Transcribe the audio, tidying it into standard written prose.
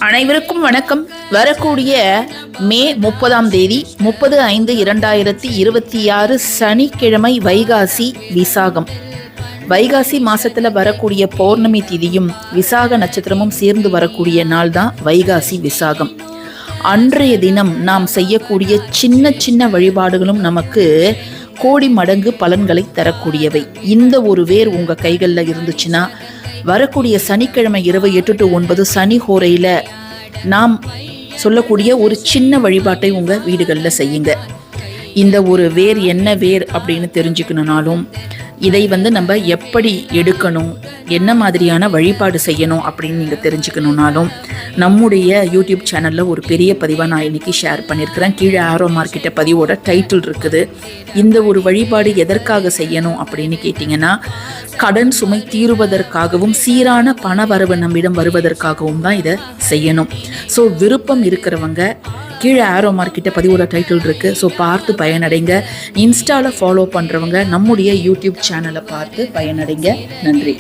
அனைவருக்கும் வணக்கம். வரக்கூடிய மே 30ஆம் தேதி 30/5/2026 சனிக்கிழமை வைகாசி விசாகம். வைகாசி மாசத்துல வரக்கூடிய பௌர்ணமி திதியும் விசாக நட்சத்திரமும் சேர்ந்து வரக்கூடிய நாள் தான் வைகாசி விசாகம். அன்றைய தினம் நாம் செய்யக்கூடிய சின்ன சின்ன வழிபாடுகளும் நமக்கு கோடி மடங்கு பலன்களை தரக்கூடியவை. இந்த ஒரு வேர் உங்க கைகளில் இருந்துச்சுன்னா வரக்கூடிய சனிக்கிழமை இரவு 8 to 9 சனி ஹோரையில் நாம் சொல்லக்கூடிய ஒரு சின்ன வழிபாட்டை உங்கள் வீடுகளில் செய்யுங்க. இந்த ஒரு வேர் என்ன வேர் அப்படின்னு தெரிஞ்சுக்கணுனாலும் இதை நம்ம எப்படி எடுக்கணும், என்ன மாதிரியான வழிபாடு செய்யணும் அப்படின்னு நீங்கள் தெரிஞ்சுக்கணுனாலும் நம்முடைய யூடியூப் சேனலில் ஒரு பெரிய பதிவாக நான் இன்றைக்கி ஷேர் பண்ணியிருக்கிறேன். கீழே ஆரோ மார்க்கெட்ட பதிவோட டைட்டில் இருக்குது. இந்த ஒரு வழிபாடு எதற்காக செய்யணும் அப்படின்னு கேட்டிங்கன்னா, கடன் சுமை தீருவதற்காகவும் சீரான பண வரவு நம்மிடம் வருவதற்காகவும் தான் இதை செய்யணும். ஸோ விருப்பம் இருக்கிறவங்க கீழே ஆரோ மார்க்கெட்ட பதிவோட டைட்டில் இருக்குது. ஸோ பார்த்து பயனடைங்க. இன்ஸ்டாவில் ஃபாலோ பண்ணுறவங்க நம்முடைய யூடியூப் சேனலை பார்த்து பயனடைங்க. நன்றி.